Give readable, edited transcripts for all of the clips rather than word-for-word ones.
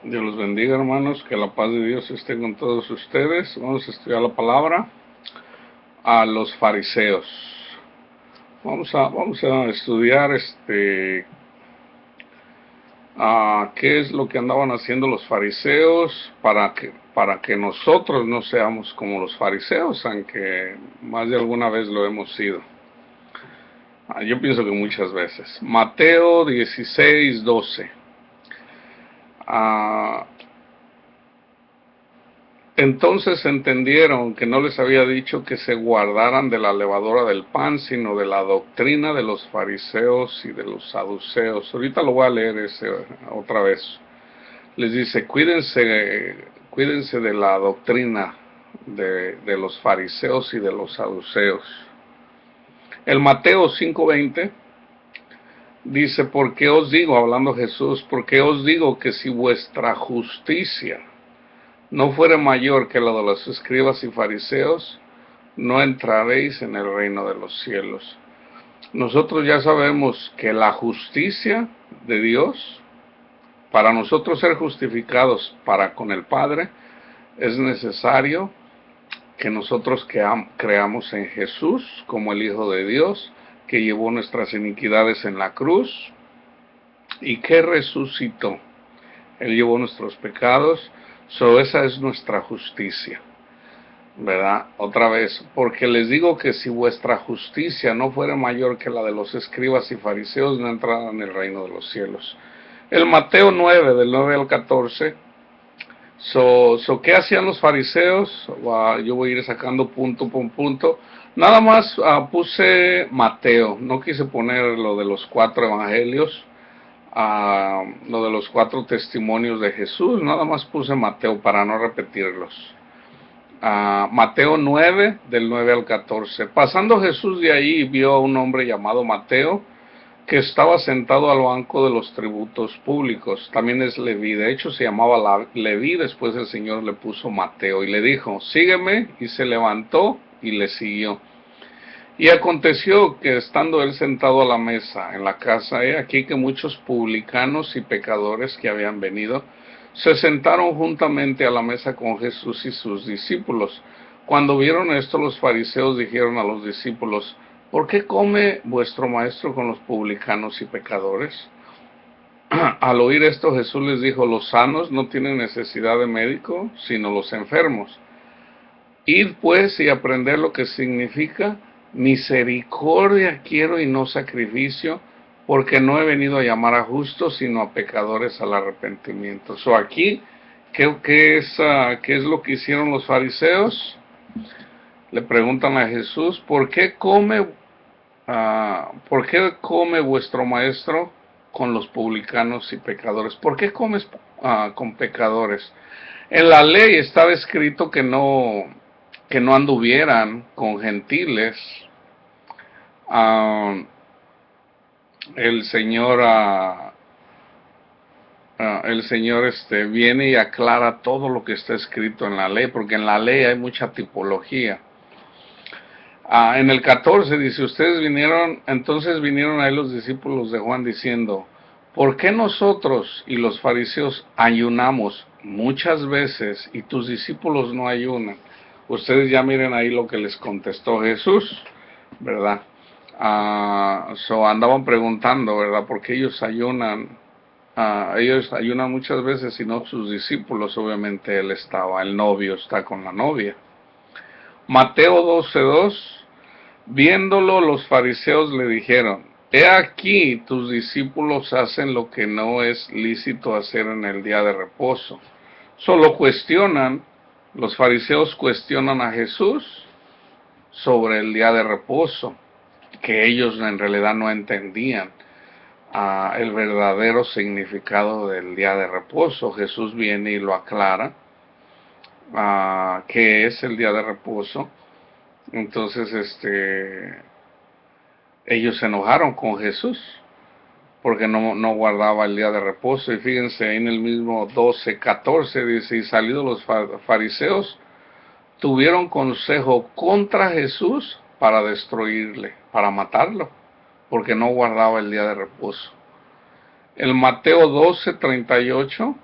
Dios los bendiga, hermanos, que la paz de Dios esté con todos ustedes. Vamos a estudiar la palabra a los fariseos. Vamos a estudiar qué es lo que andaban haciendo los fariseos para que nosotros no seamos como los fariseos, aunque más de alguna vez lo hemos sido. Yo pienso que muchas veces. Mateo 16:12. Entonces entendieron que no les había dicho que se guardaran de la levadura del pan, sino de la doctrina de los fariseos y de los saduceos. Ahorita lo voy a leer otra vez. Les dice, cuídense de la doctrina de los fariseos y de los saduceos. El Mateo 5:20 dice, ¿por qué os digo, hablando Jesús, por qué os digo que si vuestra justicia no fuere mayor que la de los escribas y fariseos, no entraréis en el reino de los cielos? Nosotros ya sabemos que la justicia de Dios, para nosotros ser justificados para con el Padre, es necesario que nosotros creamos en Jesús como el Hijo de Dios, que llevó nuestras iniquidades en la cruz y que resucitó. Él llevó nuestros pecados. Esa es nuestra justicia, ¿verdad? Otra vez, porque les digo que si vuestra justicia no fuera mayor que la de los escribas y fariseos, no entrarán en el reino de los cielos. El Mateo 9, del 9 al 14. ¿Qué hacían los fariseos? Yo voy a ir sacando punto por punto. Nada más puse Mateo, no quise poner lo de los 4 evangelios. Lo de los 4 testimonios de Jesús, nada más puse Mateo para no repetirlos. Mateo 9, del 9 al 14. Pasando Jesús de ahí, vio a un hombre llamado Mateo, que estaba sentado al banco de los tributos públicos. También es Leví, de hecho se llamaba Leví, después el Señor le puso Mateo y le dijo, sígueme, y se levantó y le siguió. Y aconteció que estando él sentado a la mesa en la casa, aquí que muchos publicanos y pecadores que habían venido, se sentaron juntamente a la mesa con Jesús y sus discípulos. Cuando vieron esto, los fariseos dijeron a los discípulos, ¿por qué come vuestro maestro con los publicanos y pecadores? Al oír esto, Jesús les dijo, los sanos no tienen necesidad de médico, sino los enfermos. Id pues y aprended lo que significa misericordia quiero y no sacrificio, porque no he venido a llamar a justos, sino a pecadores al arrepentimiento. Aquí, ¿qué es lo que hicieron los fariseos? Le preguntan a Jesús, ¿por qué come vuestro maestro con los publicanos y pecadores? ¿Por qué comes con pecadores? En la ley estaba escrito que no anduvieran con gentiles. El Señor viene y aclara todo lo que está escrito en la ley, porque en la ley hay mucha tipología. En el 14 dice, entonces vinieron a él los discípulos de Juan diciendo, ¿por qué nosotros y los fariseos ayunamos muchas veces y tus discípulos no ayunan? Ustedes ya miren ahí lo que les contestó Jesús, ¿verdad? Andaban preguntando, ¿verdad? ¿Por qué ellos ayunan? Ellos ayunan muchas veces y no sus discípulos. Obviamente el novio está con la novia. Mateo 12:2. Viéndolo, los fariseos le dijeron, he aquí tus discípulos hacen lo que no es lícito hacer en el día de reposo. Los fariseos cuestionan a Jesús sobre el día de reposo, que ellos en realidad no entendían el verdadero significado del día de reposo. Jesús viene y lo aclara, qué es el día de reposo. Entonces, ellos se enojaron con Jesús porque no guardaba el día de reposo. Y fíjense, ahí en el mismo 12:14 dice, y salidos los fariseos, tuvieron consejo contra Jesús para destruirle, para matarlo, porque no guardaba el día de reposo. El Mateo 12:38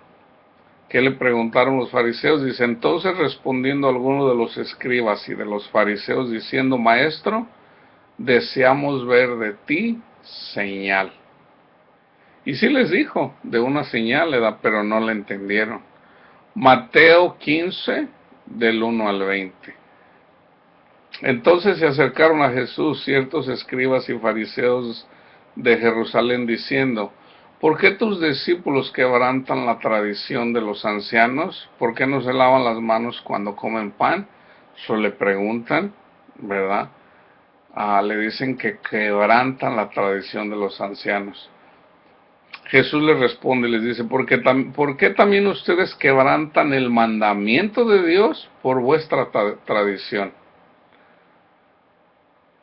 ¿Qué le preguntaron los fariseos? Dice, entonces respondiendo algunos de los escribas y de los fariseos diciendo, Maestro, deseamos ver de ti señal. Y sí les dijo de una señal, ¿verdad? Pero no la entendieron. Mateo 15, del 1 al 20. Entonces se acercaron a Jesús ciertos escribas y fariseos de Jerusalén diciendo, ¿por qué tus discípulos quebrantan la tradición de los ancianos? ¿Por qué no se lavan las manos cuando comen pan? Eso le preguntan, ¿verdad? Le dicen que quebrantan la tradición de los ancianos. Jesús les responde y les dice, ¿por qué también ustedes quebrantan el mandamiento de Dios por vuestra tradición?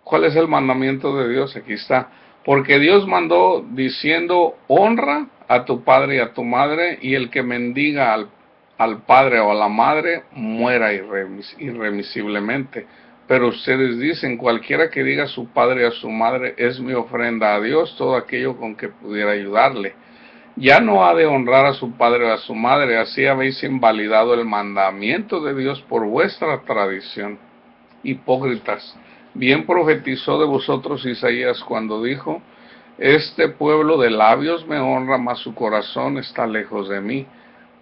¿Cuál es el mandamiento de Dios? Aquí está. Porque Dios mandó diciendo, honra a tu padre y a tu madre, y el que mendiga al padre o a la madre, muera irremisiblemente. Pero ustedes dicen, cualquiera que diga a su padre y a su madre, es mi ofrenda a Dios, todo aquello con que pudiera ayudarle. Ya no ha de honrar a su padre o a su madre, así habéis invalidado el mandamiento de Dios por vuestra tradición. Hipócritas, bien profetizó de vosotros Isaías cuando dijo, este pueblo de labios me honra, mas su corazón está lejos de mí,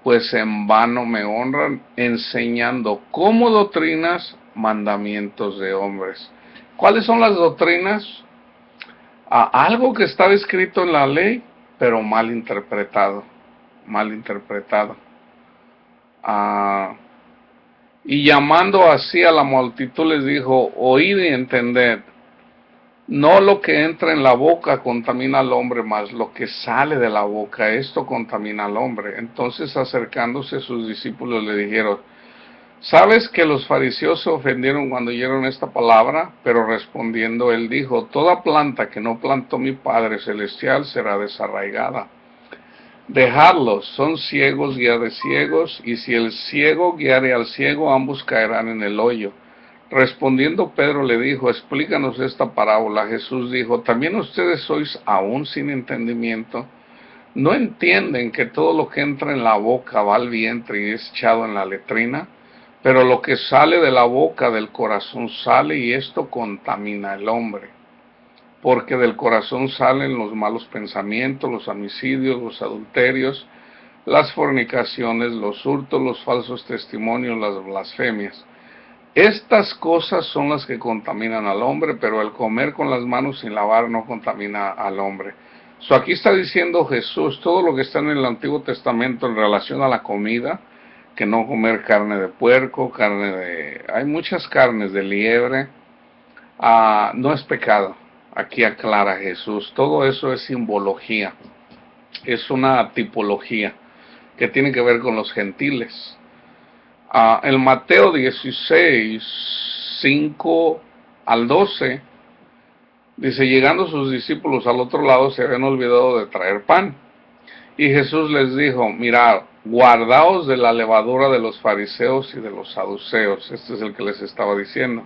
pues en vano me honran, enseñando como doctrinas mandamientos de hombres. ¿Cuáles son las doctrinas? Algo que estaba escrito en la ley, pero mal interpretado. Y llamando así a la multitud les dijo, oíd y entended, no lo que entra en la boca contamina al hombre, mas lo que sale de la boca, esto contamina al hombre. Entonces acercándose sus discípulos le dijeron, ¿sabes que los fariseos se ofendieron cuando oyeron esta palabra? Pero respondiendo él dijo, toda planta que no plantó mi Padre Celestial será desarraigada. Dejadlos, son ciegos, guía de ciegos, y si el ciego guiare al ciego, ambos caerán en el hoyo. Respondiendo Pedro le dijo, explícanos esta parábola. Jesús dijo, ¿también ustedes sois aún sin entendimiento? ¿No entienden que todo lo que entra en la boca va al vientre y es echado en la letrina? Pero lo que sale de la boca del corazón sale y esto contamina al hombre. Porque del corazón salen los malos pensamientos, los homicidios, los adulterios, las fornicaciones, los hurtos, los falsos testimonios, las blasfemias. Estas cosas son las que contaminan al hombre, pero el comer con las manos sin lavar no contamina al hombre. Aquí está diciendo Jesús, todo lo que está en el Antiguo Testamento en relación a la comida, que no comer carne de puerco, hay muchas carnes de liebre, no es pecado. Aquí aclara Jesús, todo eso es simbología, es una tipología que tiene que ver con los gentiles. En Mateo 16, 5 al 12, dice, llegando sus discípulos al otro lado se habían olvidado de traer pan. Y Jesús les dijo, mirad, guardaos de la levadura de los fariseos y de los saduceos. Este es el que les estaba diciendo.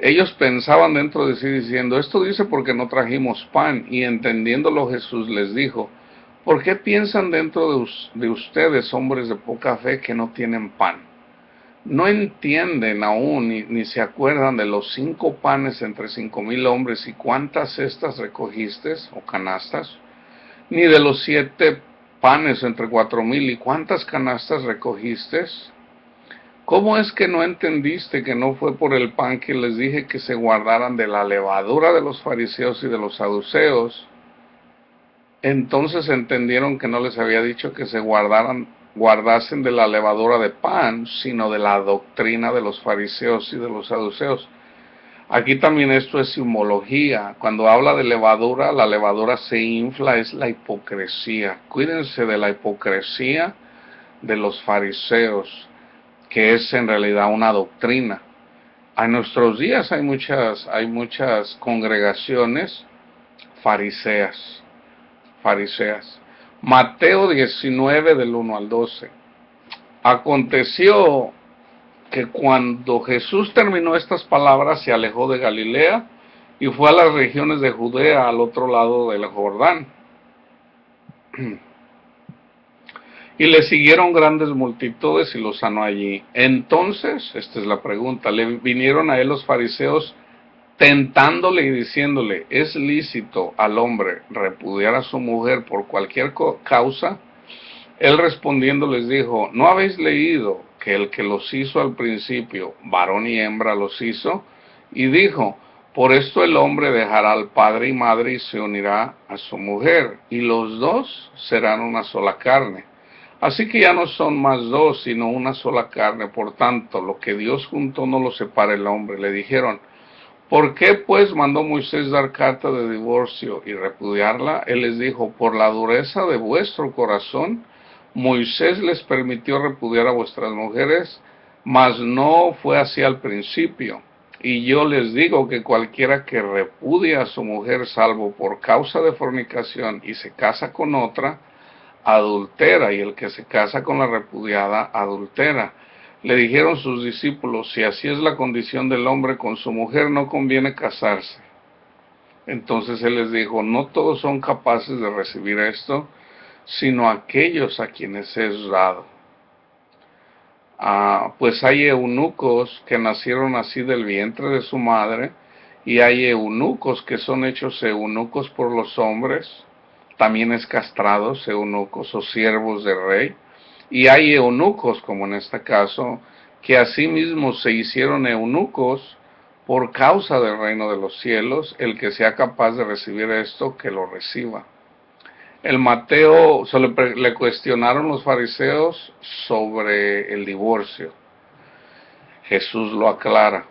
Ellos pensaban dentro de sí diciendo, esto dice porque no trajimos pan, y entendiéndolo Jesús les dijo, ¿por qué piensan dentro de ustedes, hombres de poca fe, que no tienen pan? No entienden aún, ni se acuerdan de los 5 panes entre 5,000 hombres, y cuántas cestas recogiste, o canastas, ni de los 7 panes entre 4,000, y cuántas canastas recogiste. ¿Cómo es que no entendiste que no fue por el pan que les dije que se guardaran de la levadura de los fariseos y de los saduceos? Entonces entendieron que no les había dicho que se guardasen de la levadura de pan, sino de la doctrina de los fariseos y de los saduceos. Aquí también esto es simbología. Cuando habla de levadura, la levadura se infla, es la hipocresía. Cuídense de la hipocresía de los fariseos, que es en realidad una doctrina. En nuestros días hay muchas congregaciones fariseas. Mateo 19 del 1 al 12. Aconteció que cuando Jesús terminó estas palabras se alejó de Galilea y fue a las regiones de Judea al otro lado del Jordán. Y le siguieron grandes multitudes y lo sanó allí. Entonces, esta es la pregunta, le vinieron a él los fariseos tentándole y diciéndole, ¿es lícito al hombre repudiar a su mujer por cualquier causa? Él respondiendo les dijo, ¿no habéis leído que el que los hizo al principio, varón y hembra los hizo? Y dijo, por esto el hombre dejará al padre y madre y se unirá a su mujer, y los dos serán una sola carne. Así que ya no son más dos, sino una sola carne. Por tanto, lo que Dios juntó no lo separa el hombre. Le dijeron, ¿por qué pues mandó Moisés dar carta de divorcio y repudiarla? Él les dijo, por la dureza de vuestro corazón, Moisés les permitió repudiar a vuestras mujeres, mas no fue así al principio. Y yo les digo que cualquiera que repudia a su mujer salvo por causa de fornicación y se casa con otra, adultera, y el que se casa con la repudiada, adultera. Le dijeron sus discípulos, si así es la condición del hombre con su mujer, no conviene casarse. Entonces él les dijo, no todos son capaces de recibir esto, sino aquellos a quienes es dado. Pues hay eunucos que nacieron así del vientre de su madre, y hay eunucos que son hechos eunucos por los hombres, también es castrados, eunucos o siervos de rey, y hay eunucos, como en este caso, que asimismo se hicieron eunucos por causa del reino de los cielos. El que sea capaz de recibir esto, que lo reciba. El Mateo, le cuestionaron los fariseos sobre el divorcio. Jesús lo aclara.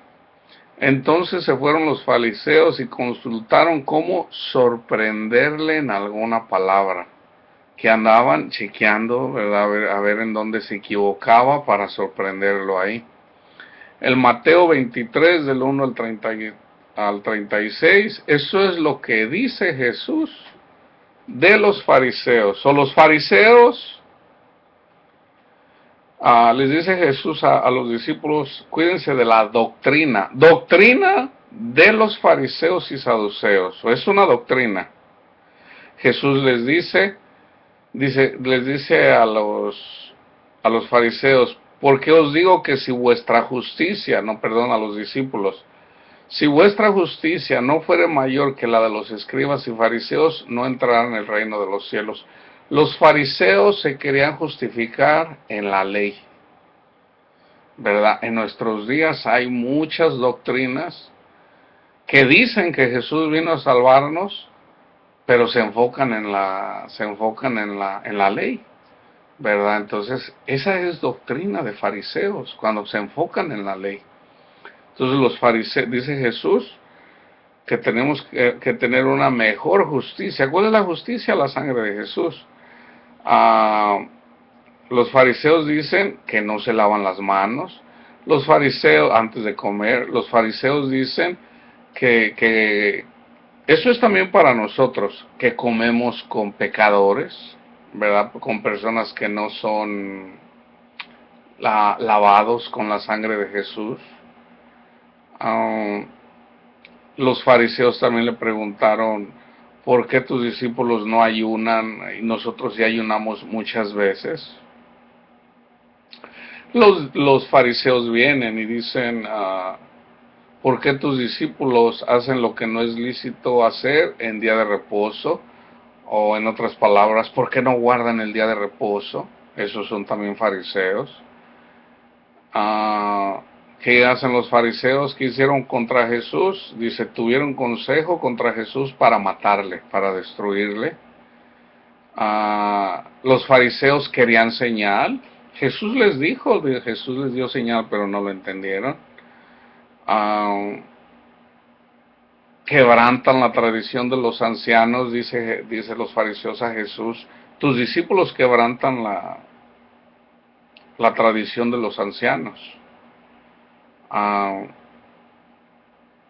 Entonces se fueron los fariseos y consultaron cómo sorprenderle en alguna palabra, que andaban chequeando, ¿verdad? A ver en dónde se equivocaba para sorprenderlo ahí. El Mateo 23, del 1 al 36, eso es lo que dice Jesús de los fariseos. O los fariseos, les dice Jesús a los discípulos, cuídense de la doctrina de los fariseos y saduceos. Es una doctrina. Jesús les dice a los fariseos, porque os digo que si vuestra justicia, a los discípulos, si vuestra justicia no fuere mayor que la de los escribas y fariseos, no entrarán en el reino de los cielos. Los fariseos se querían justificar en la ley, ¿verdad? En nuestros días hay muchas doctrinas que dicen que Jesús vino a salvarnos, pero se enfocan en la ley, ¿verdad? Entonces, esa es doctrina de fariseos, cuando se enfocan en la ley. Entonces los fariseos, dice Jesús, que tenemos que tener una mejor justicia. ¿Cuál es la justicia? La sangre de Jesús. Los fariseos dicen que no se lavan las manos. Los fariseos, antes de comer, los fariseos dicen que eso es también para nosotros, que comemos con pecadores, ¿verdad? Con personas que no son lavados con la sangre de Jesús. Los fariseos también le preguntaron, ¿por qué tus discípulos no ayunan y nosotros sí ayunamos muchas veces? Los fariseos vienen y dicen, ¿por qué tus discípulos hacen lo que no es lícito hacer en día de reposo? O en otras palabras, ¿por qué no guardan el día de reposo? Esos son también fariseos. ¿Qué hacen los fariseos? ¿Qué hicieron contra Jesús? Dice, tuvieron consejo contra Jesús para matarle, para destruirle. Los fariseos querían señal. Jesús les dio señal, pero no lo entendieron. Quebrantan la tradición de los ancianos, dice los fariseos a Jesús. Tus discípulos quebrantan la tradición de los ancianos.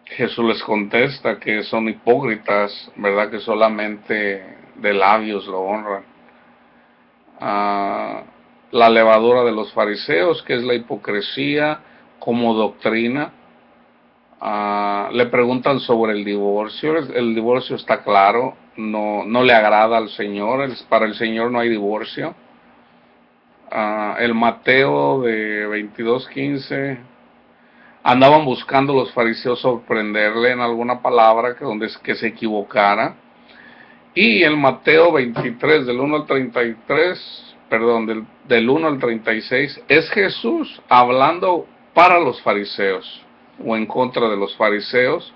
Jesús les contesta que son hipócritas, ¿verdad? Que solamente de labios lo honran. La levadura de los fariseos, que es la hipocresía como doctrina. Le preguntan sobre el divorcio. El divorcio está claro, no le agrada al Señor. Para el Señor no hay divorcio. el Mateo de 22:15, andaban buscando los fariseos sorprenderle en alguna palabra que se equivocara. Y el Mateo 23, del 1 al 33, perdón, del 1 al 36, es Jesús hablando para los fariseos o en contra de los fariseos,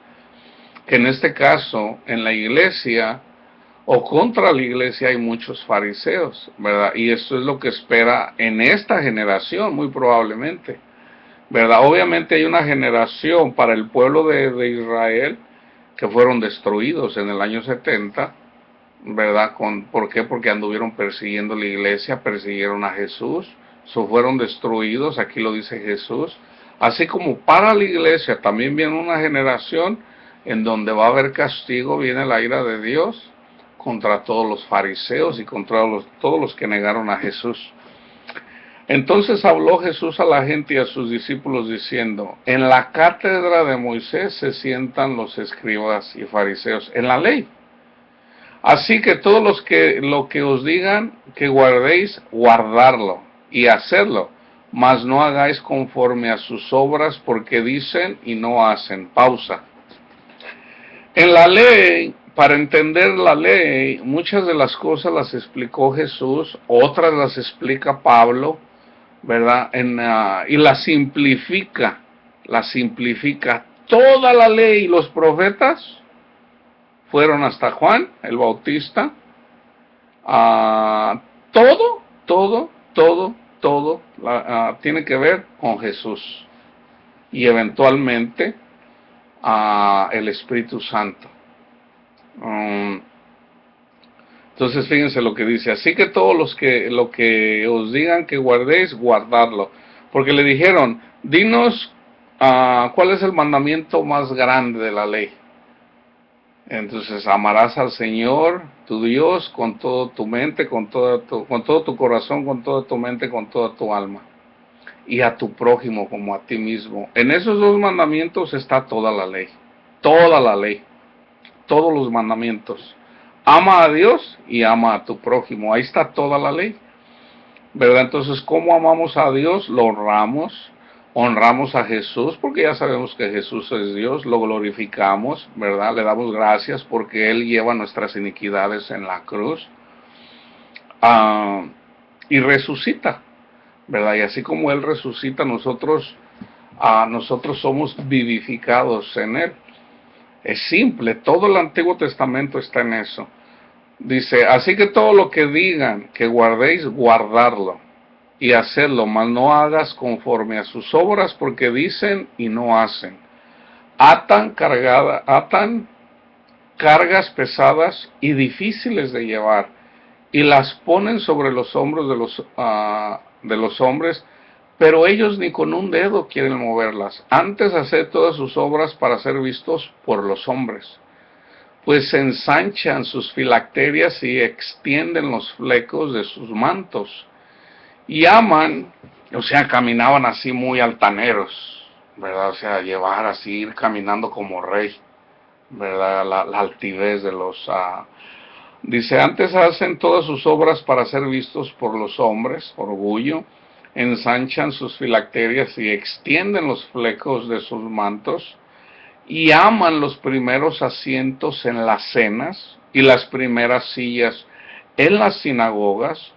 que en este caso, en la iglesia o contra la iglesia hay muchos fariseos, ¿verdad? Y esto es lo que espera en esta generación, muy probablemente, ¿verdad? Obviamente hay una generación para el pueblo de Israel que fueron destruidos en el año 70, ¿verdad? ¿Por qué? Porque anduvieron persiguiendo la iglesia, persiguieron a Jesús, fueron destruidos, aquí lo dice Jesús. Así como para la iglesia también viene una generación en donde va a haber castigo, viene la ira de Dios contra todos los fariseos y contra todos los que negaron a Jesús. Entonces habló Jesús a la gente y a sus discípulos diciendo: en la cátedra de Moisés se sientan los escribas y fariseos en la ley. Así que todos lo que os digan que guardéis, guardarlo y hacerlo, mas no hagáis conforme a sus obras, porque dicen y no hacen. Pausa. En la ley, para entender la ley, muchas de las cosas las explicó Jesús, otras las explica Pablo, ¿verdad? Y la simplifica. Toda la ley y los profetas fueron hasta Juan el Bautista. Todo tiene que ver con Jesús y eventualmente el Espíritu Santo. Entonces fíjense lo que dice: así que todos lo que os digan que guardéis, guardadlo. Porque le dijeron: dinos cuál es el mandamiento más grande de la ley. Entonces amarás al Señor tu Dios con toda tu mente, con todo tu corazón, con toda tu mente, con toda tu alma, y a tu prójimo como a ti mismo. En esos dos mandamientos está toda la ley, todos los mandamientos. Ama a Dios y ama a tu prójimo, ahí está toda la ley, ¿verdad? Entonces, ¿cómo amamos a Dios? Lo honramos a Jesús, porque ya sabemos que Jesús es Dios, lo glorificamos, ¿verdad? Le damos gracias porque Él lleva nuestras iniquidades en la cruz, y resucita, ¿verdad? Y así como Él resucita, nosotros somos vivificados en Él. Es simple, todo el Antiguo Testamento está en eso. Dice: así que todo lo que digan que guardéis, guardarlo y hacerlo, mas no hagas conforme a sus obras, porque dicen y no hacen. Atan cargas pesadas y difíciles de llevar, y las ponen sobre los hombros de los hombres, pero ellos ni con un dedo quieren moverlas. Antes hacer todas sus obras para ser vistos por los hombres. Pues ensanchan sus filacterias y extienden los flecos de sus mantos. Y aman, o sea, caminaban así muy altaneros, ¿verdad? O sea, llevar así, ir caminando como rey, ¿verdad? La altivez de los... dice: antes hacen todas sus obras para ser vistos por los hombres, orgullo, ensanchan sus filacterias y extienden los flecos de sus mantos, y aman los primeros asientos en las cenas y las primeras sillas en las sinagogas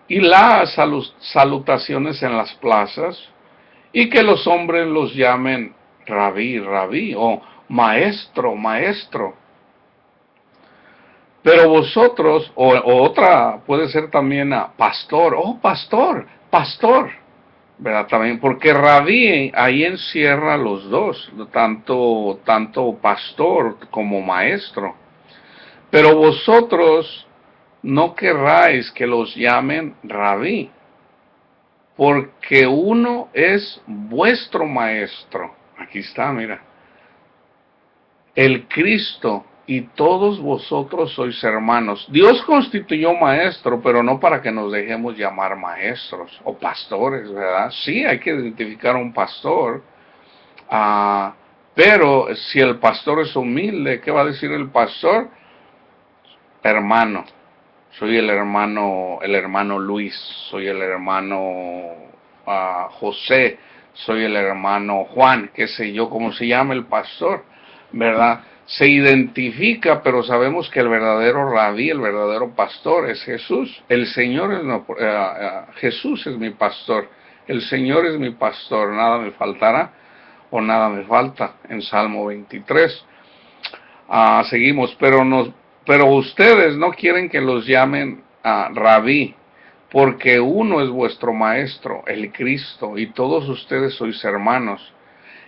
y las salutaciones en las plazas, y que los hombres los llamen rabí, rabí, o maestro, maestro. Pero vosotros, o otra puede ser también pastor, pastor, pastor, ¿verdad? También, porque rabí ahí encierra los dos, tanto pastor como maestro. Pero vosotros no querráis que los llamen rabí, porque uno es vuestro maestro. Aquí está, mira. El Cristo, y todos vosotros sois hermanos. Dios constituyó maestro, pero no para que nos dejemos llamar maestros o pastores, ¿verdad? Sí, hay que identificar a un pastor, pero si el pastor es humilde, ¿qué va a decir el pastor? Hermano. soy el hermano Luis, soy el hermano José, soy el hermano Juan, qué sé yo, cómo se llama el pastor, ¿verdad? Se identifica, pero sabemos que el verdadero rabí, el verdadero pastor es Jesús. El Señor es Jesús es mi pastor. El Señor es mi pastor, nada me faltará o nada me falta, en Salmo 23. Seguimos, pero ustedes no quieren que los llamen rabí, porque uno es vuestro maestro, el Cristo, y todos ustedes sois hermanos.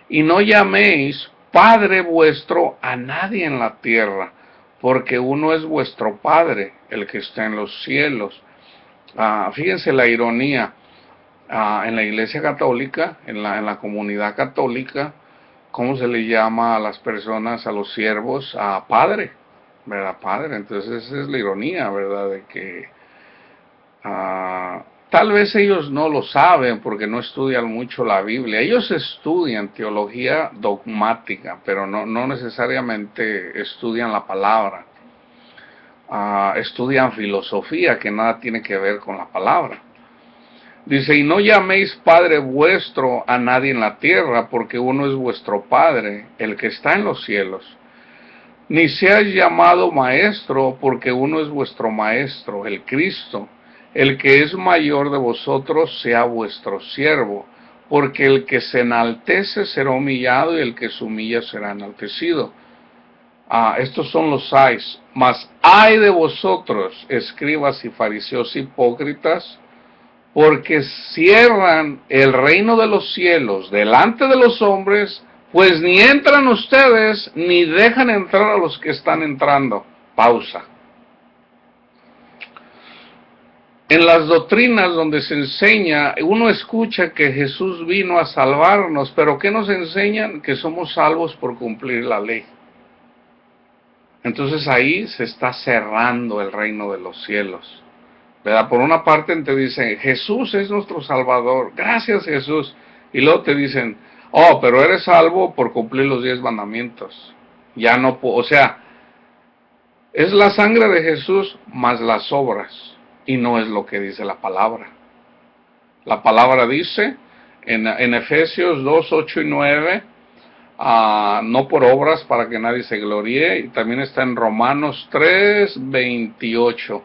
Y no llaméis Padre vuestro a nadie en la tierra, porque uno es vuestro Padre, el que está en los cielos. Fíjense la ironía. En la Iglesia Católica, en la comunidad católica, ¿cómo se le llama a las personas, a los siervos? A Padre, ¿verdad? Padre. Entonces esa es la ironía, ¿verdad? De que tal vez ellos no lo saben porque no estudian mucho la Biblia. Ellos estudian teología dogmática, pero no necesariamente estudian la palabra. Estudian filosofía que nada tiene que ver con la palabra. Dice, y no llaméis Padre vuestro a nadie en la tierra, porque uno es vuestro Padre, el que está en los cielos. Ni seáis llamado Maestro, porque uno es vuestro Maestro, el Cristo. El que es mayor de vosotros sea vuestro siervo, porque el que se enaltece será humillado, y el que se humilla será enaltecido. Estos son los ayes. Mas ay de vosotros, escribas y fariseos hipócritas, porque cierran el reino de los cielos delante de los hombres, pues ni entran ustedes, ni dejan entrar a los que están entrando. Pausa. En las doctrinas donde se enseña, uno escucha que Jesús vino a salvarnos, pero ¿qué nos enseñan? Que somos salvos por cumplir la ley. Entonces ahí se está cerrando el reino de los cielos, ¿verdad? Por una parte te dicen, Jesús es nuestro Salvador, gracias Jesús. Y luego te dicen, oh, pero eres salvo por cumplir los 10 mandamientos. Ya no, o sea, es la sangre de Jesús más las obras. Y no es lo que dice la palabra. La palabra dice en Efesios 2, 8 y 9, no por obras para que nadie se gloríe. Y también está en Romanos 3, 28.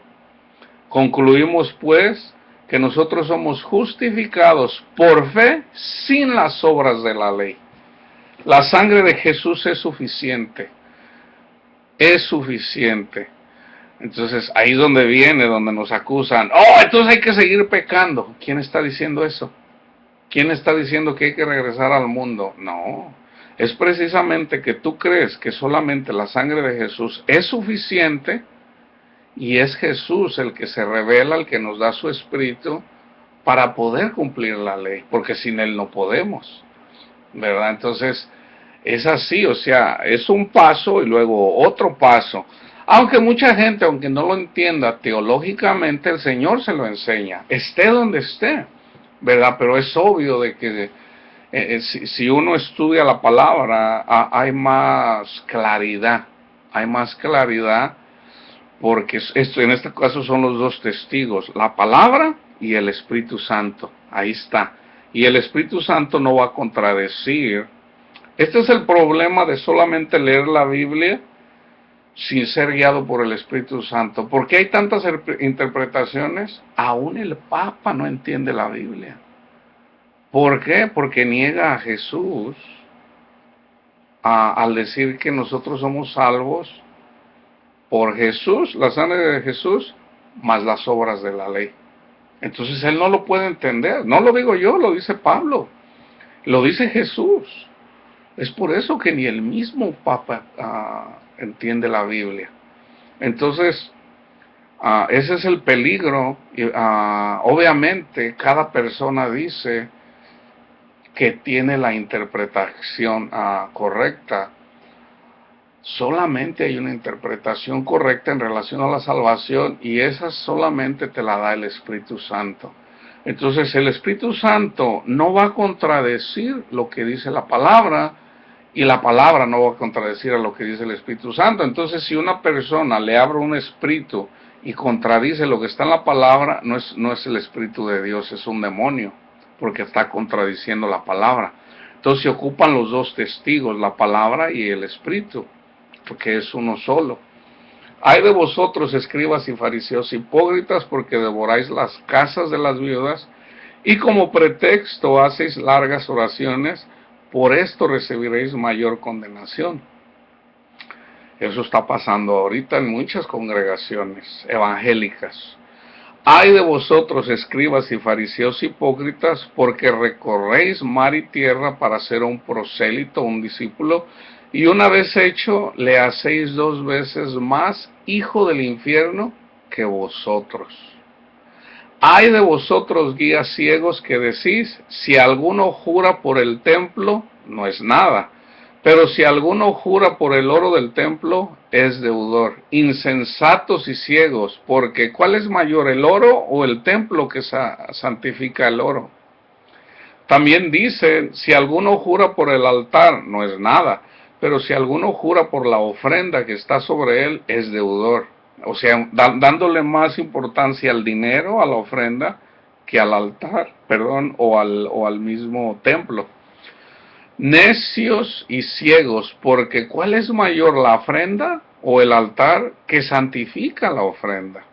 Concluimos pues que nosotros somos justificados por fe sin las obras de la ley. La sangre de Jesús es suficiente. Es suficiente. Entonces ahí es donde viene, donde nos acusan. Oh, entonces hay que seguir pecando. ¿Quién está diciendo eso? ¿Quién está diciendo que hay que regresar al mundo? No. Es precisamente que tú crees que solamente la sangre de Jesús es suficiente. Y es Jesús el que se revela, el que nos da su espíritu para poder cumplir la ley, porque sin Él no podemos, ¿verdad? Entonces, es así, o sea, es un paso y luego otro paso. Aunque mucha gente, aunque no lo entienda teológicamente, el Señor se lo enseña, esté donde esté, ¿verdad? Pero es obvio de que si uno estudia la palabra, hay más claridad, porque esto en este caso son los dos testigos, la palabra y el Espíritu Santo. Ahí está. Y el Espíritu Santo no va a contradecir. Este es el problema de solamente leer la Biblia sin ser guiado por el Espíritu Santo. ¿Por qué hay tantas interpretaciones? Aún el Papa no entiende la Biblia. ¿Por qué? Porque niega a Jesús al decir que nosotros somos salvos por Jesús, la sangre de Jesús, más las obras de la ley. Entonces él no lo puede entender. No lo digo yo, lo dice Pablo. Lo dice Jesús. Es por eso que ni el mismo Papa entiende la Biblia. Entonces, ese es el peligro. Obviamente, cada persona dice que tiene la interpretación correcta. Solamente hay una interpretación correcta en relación a la salvación, y esa solamente te la da el Espíritu Santo. Entonces el Espíritu Santo no va a contradecir lo que dice la palabra, y la palabra no va a contradecir a lo que dice el Espíritu Santo. Entonces, si una persona le abre un espíritu y contradice lo que está en la palabra, no es el Espíritu de Dios, es un demonio, porque está contradiciendo la palabra. Entonces se ocupan los dos testigos, la palabra y el Espíritu, porque es uno solo. Hay de vosotros, escribas y fariseos hipócritas, porque devoráis las casas de las viudas, y como pretexto hacéis largas oraciones, por esto recibiréis mayor condenación. Eso está pasando ahorita en muchas congregaciones evangélicas. Ay de vosotros, escribas y fariseos hipócritas, porque recorréis mar y tierra para ser un prosélito, un discípulo, y una vez hecho, le hacéis 2 veces más hijo del infierno que vosotros. Ay de vosotros, guías ciegos, que decís, si alguno jura por el templo, no es nada, pero si alguno jura por el oro del templo, es deudor. Insensatos y ciegos, porque ¿cuál es mayor, el oro o el templo que santifica el oro? También dice, si alguno jura por el altar, no es nada, pero si alguno jura por la ofrenda que está sobre él, es deudor. O sea, dándole más importancia al dinero, a la ofrenda, que al altar, o al mismo templo. Necios y ciegos, porque ¿cuál es mayor, la ofrenda o el altar que santifica la ofrenda?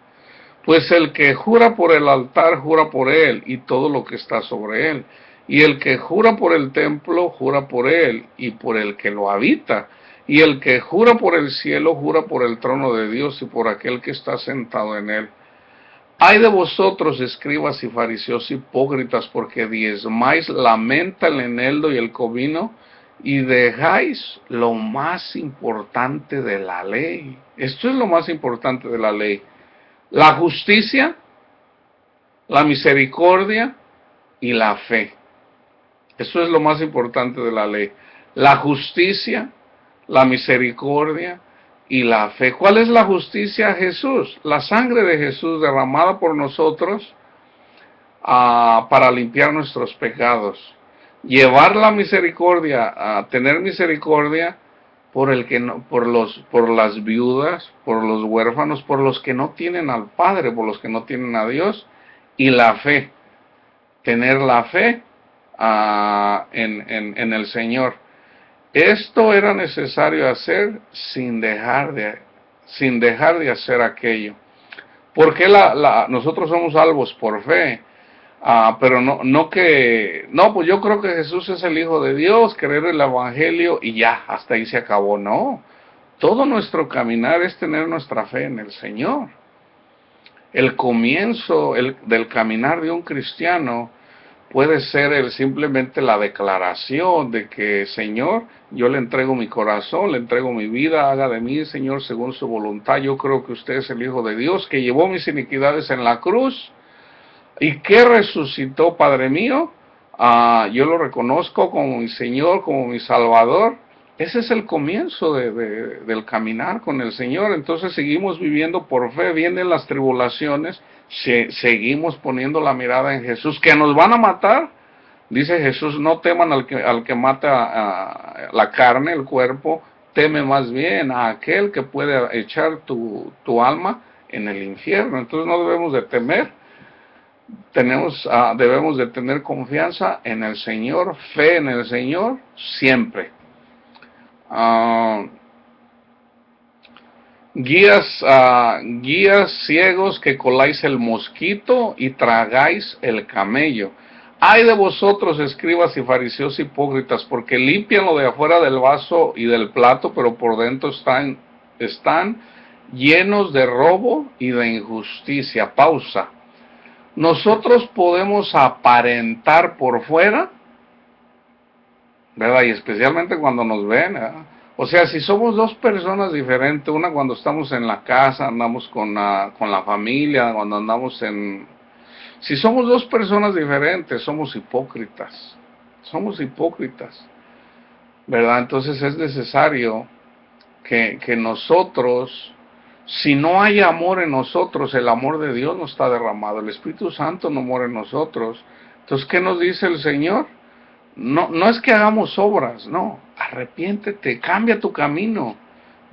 Pues el que jura por el altar, jura por él y todo lo que está sobre él. Y el que jura por el templo, jura por él y por el que lo habita. Y el que jura por el cielo, jura por el trono de Dios y por aquel que está sentado en él. Ay de vosotros, escribas y fariseos hipócritas, porque diezmáis la menta, el eneldo y el comino, y dejáis lo más importante de la ley. Esto es lo más importante de la ley: la justicia, la misericordia y la fe. Eso es lo más importante de la ley: la justicia, la misericordia y la fe. ¿Cuál es la justicia? Jesús, la sangre de Jesús derramada por nosotros para limpiar nuestros pecados. Llevar la misericordia, a tener misericordia por el que no, por las viudas, por los huérfanos, por los que no tienen al Padre, por los que no tienen a Dios, y la fe, tener la fe en el Señor. Esto era necesario hacer sin dejar de hacer aquello. Porque nosotros somos salvos por fe, pero pues yo creo que Jesús es el Hijo de Dios, creer el Evangelio y ya, hasta ahí se acabó. No, todo nuestro caminar es tener nuestra fe en el Señor. El comienzo del caminar de un cristiano puede ser simplemente la declaración de que, Señor, yo le entrego mi corazón, le entrego mi vida, haga de mí, Señor, según su voluntad. Yo creo que usted es el Hijo de Dios, que llevó mis iniquidades en la cruz y que resucitó, Padre mío. Yo lo reconozco como mi Señor, como mi Salvador. Ese es el comienzo del caminar con el Señor. Entonces seguimos viviendo por fe, vienen las tribulaciones, seguimos poniendo la mirada en Jesús, que nos van a matar. Dice Jesús, no teman al que mata la carne, el cuerpo, teme más bien a aquel que puede echar tu alma en el infierno. Entonces no debemos de temer, debemos de tener confianza en el Señor, fe en el Señor, siempre. Guías ciegos, que coláis el mosquito y tragáis el camello. Ay de vosotros, escribas y fariseos hipócritas, porque limpian lo de afuera del vaso y del plato, pero por dentro están llenos de robo y de injusticia. Pausa. Nosotros podemos aparentar por fuera, ¿verdad? Y especialmente cuando nos ven, ¿verdad? O sea, si somos 2 personas diferentes, una cuando estamos en la casa, andamos con la familia, cuando andamos Si somos 2 personas diferentes, somos hipócritas, ¿verdad? Entonces es necesario que nosotros, si no hay amor en nosotros, el amor de Dios no está derramado, el Espíritu Santo no mora en nosotros. Entonces, ¿qué nos dice el Señor? No es que hagamos obras, no, arrepiéntete, cambia tu camino,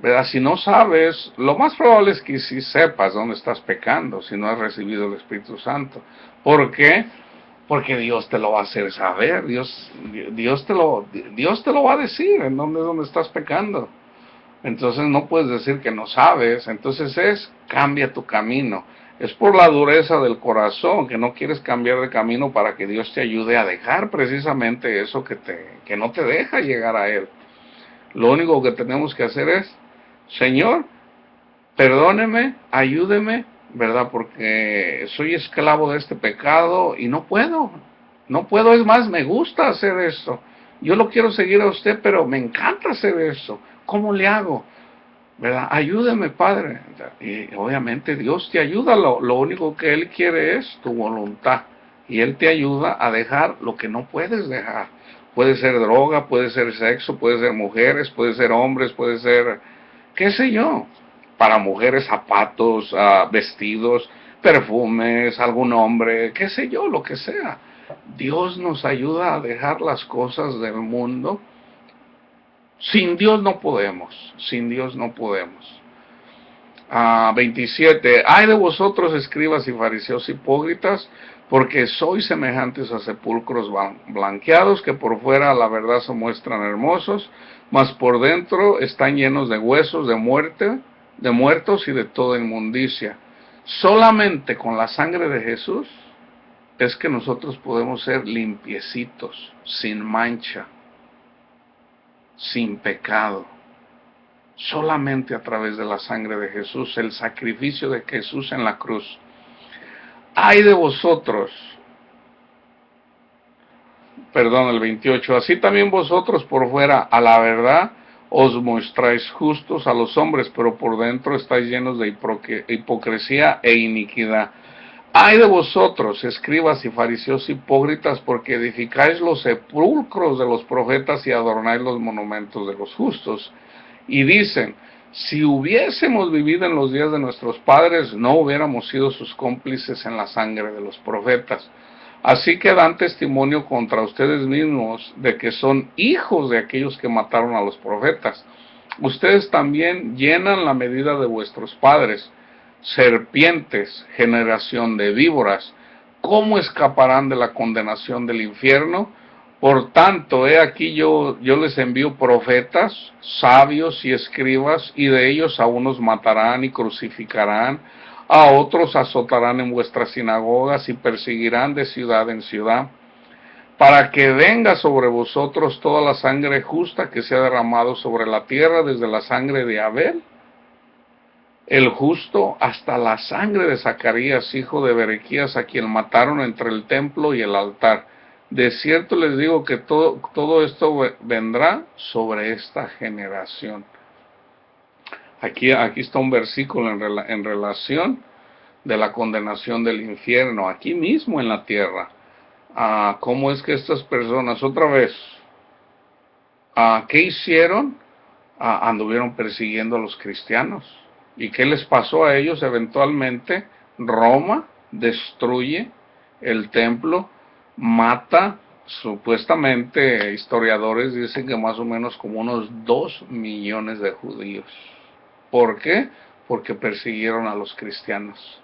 ¿verdad? Si no sabes, lo más probable es que sí sepas dónde estás pecando, si no has recibido el Espíritu Santo. ¿Por qué? Porque Dios te lo va a hacer saber, Dios te lo va a decir en dónde estás pecando. Entonces no puedes decir que no sabes, entonces cambia tu camino. Es por la dureza del corazón que no quieres cambiar de camino para que Dios te ayude a dejar precisamente eso que no te deja llegar a Él. Lo único que tenemos que hacer es, Señor, perdóneme, ayúdeme, ¿verdad? Porque soy esclavo de este pecado y no puedo, es más, me gusta hacer esto. Yo lo quiero seguir a usted, pero me encanta hacer eso. ¿Cómo le hago? ¿Verdad? Ayúdeme, Padre. Y obviamente Dios te ayuda, lo único que Él quiere es tu voluntad. Y Él te ayuda a dejar lo que no puedes dejar. Puede ser droga, puede ser sexo, puede ser mujeres, puede ser hombres, puede ser, qué sé yo. Para mujeres, zapatos, vestidos, perfumes, algún hombre, qué sé yo, lo que sea. Dios nos ayuda a dejar las cosas del mundo. Sin Dios no podemos, sin Dios no podemos. 27. Ay de vosotros, escribas y fariseos hipócritas, porque sois semejantes a sepulcros blanqueados, que por fuera a la verdad se muestran hermosos, mas por dentro están llenos de huesos, de muerte, de muertos y de toda inmundicia. Solamente con la sangre de Jesús es que nosotros podemos ser limpiecitos, sin mancha, sin pecado. Solamente a través de la sangre de Jesús, el sacrificio de Jesús en la cruz. Ay de vosotros, perdón, el 28, así también vosotros por fuera a la verdad os mostráis justos a los hombres, pero por dentro estáis llenos de hipocresía e iniquidad. Ay de vosotros, escribas y fariseos hipócritas, porque edificáis los sepulcros de los profetas y adornáis los monumentos de los justos. Y dicen, si hubiésemos vivido en los días de nuestros padres, no hubiéramos sido sus cómplices en la sangre de los profetas. Así que dan testimonio contra ustedes mismos de que son hijos de aquellos que mataron a los profetas. Ustedes también llenan la medida de vuestros padres. Serpientes, generación de víboras, ¿cómo escaparán de la condenación del infierno? Por tanto, he aquí yo les envío profetas, sabios y escribas, y de ellos a unos matarán y crucificarán, a otros azotarán en vuestras sinagogas y perseguirán de ciudad en ciudad, para que venga sobre vosotros toda la sangre justa que se ha derramado sobre la tierra, desde la sangre de Abel, el justo, hasta la sangre de Zacarías, hijo de Berequías, a quien mataron entre el templo y el altar. De cierto les digo que todo esto vendrá sobre esta generación. Aquí está un versículo en relación de la condenación del infierno, aquí mismo en la tierra. ¿Cómo es que estas personas, otra vez, qué hicieron? Anduvieron persiguiendo a los cristianos. ¿Y qué les pasó a ellos? Eventualmente Roma destruye el templo, mata, supuestamente historiadores dicen que más o menos como unos 2 millones de judíos. ¿Por qué? Porque persiguieron a los cristianos.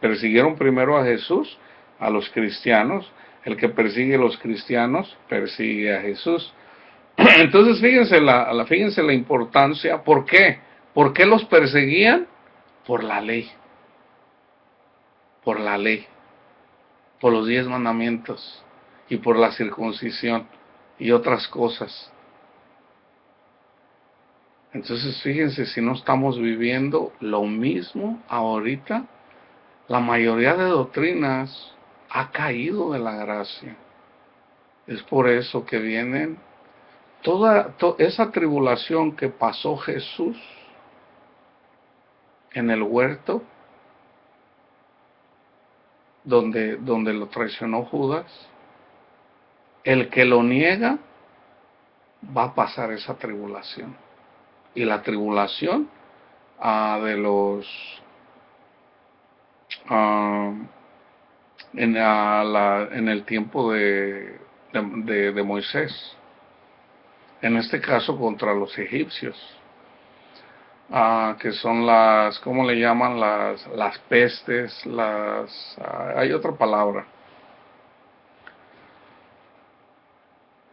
Persiguieron primero a Jesús, a los cristianos. El que persigue a los cristianos persigue a Jesús. Entonces fíjense la importancia. ¿Por qué? ¿Por qué los perseguían? Por la ley. Por la ley. Por los 10 mandamientos. Y por la circuncisión. Y otras cosas. Entonces fíjense, si no estamos viviendo lo mismo ahorita, la mayoría de doctrinas ha caído de la gracia. Es por eso que vienen toda esa tribulación que pasó Jesús en el huerto, donde lo traicionó Judas. El que lo niega va a pasar esa tribulación. Y la tribulación de los en el tiempo de Moisés, en este caso contra los egipcios. que son las, ¿cómo le llaman? Las pestes, hay otra palabra.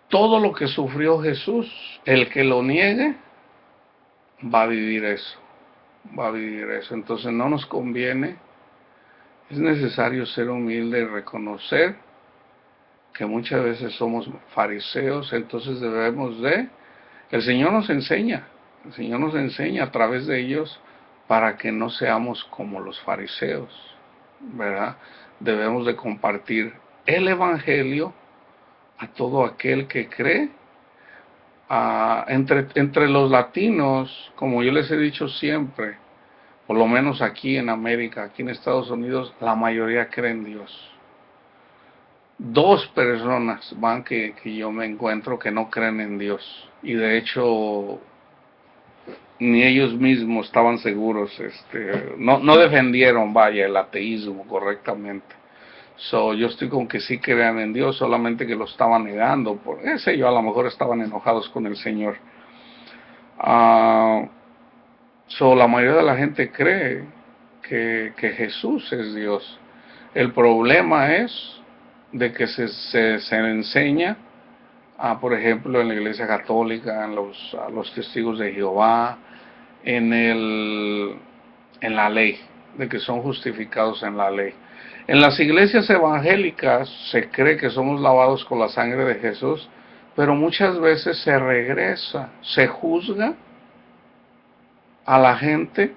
Todo lo que sufrió Jesús, el que lo niegue, va a vivir eso, va a vivir eso. Entonces no nos conviene, es necesario ser humilde y reconocer que muchas veces somos fariseos, entonces debemos de, el Señor nos enseña a través de ellos para que no seamos como los fariseos, ¿verdad? Debemos de compartir el Evangelio a todo aquel que cree. Entre los latinos, como yo les he dicho siempre, por lo menos aquí en América, aquí en Estados Unidos, la mayoría cree en Dios. Dos personas van que yo me encuentro que no creen en Dios, y de hecho ni ellos mismos estaban seguros, no defendieron, vaya, el ateísmo correctamente. Yo estoy con que sí crean en Dios, solamente que lo estaban negando, por ese yo, a lo mejor estaban enojados con el Señor. Uh, la mayoría de la gente cree que Jesús es Dios. El problema es de que se enseña, por ejemplo, en la Iglesia Católica, a los testigos de Jehová, en la ley, de que son justificados en la ley. En las iglesias evangélicas se cree que somos lavados con la sangre de Jesús, pero muchas veces se regresa, se juzga a la gente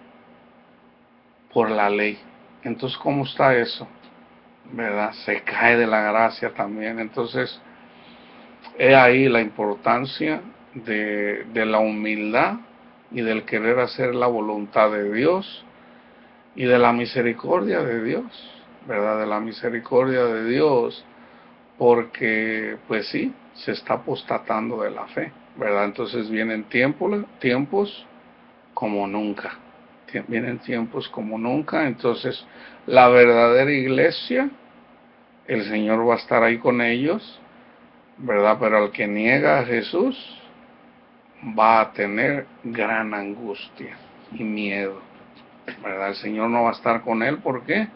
por la ley. Entonces, ¿cómo está eso? ¿Verdad? Se cae de la gracia también. Entonces, he ahí la importancia de la humildad y del querer hacer la voluntad de Dios y de la misericordia de Dios, ¿verdad? De la misericordia de Dios, porque pues sí, se está apostatando de la fe, ¿verdad? Entonces vienen tiempos como nunca, vienen tiempos como nunca. Entonces la verdadera iglesia, el Señor va a estar ahí con ellos, ¿verdad? Pero el que niega a Jesús va a tener gran angustia y miedo, ¿verdad? El Señor no va a estar con él. ¿Por qué?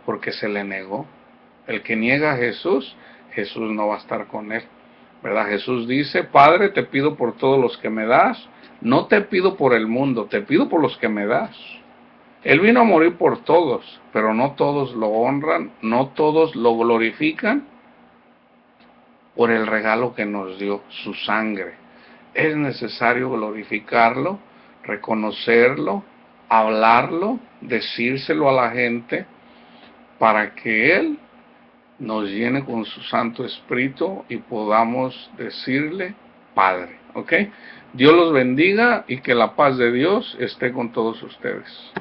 Porque se le negó. El que niega a Jesús, Jesús no va a estar con él, ¿verdad? Jesús dice: Padre, te pido por todos los que me das, no te pido por el mundo, te pido por los que me das. Él vino a morir por todos, pero no todos lo honran, no todos lo glorifican por el regalo que nos dio, su sangre. Es necesario glorificarlo, reconocerlo, hablarlo, decírselo a la gente, para que Él nos llene con su Santo Espíritu y podamos decirle Padre, ¿ok? Dios los bendiga y que la paz de Dios esté con todos ustedes.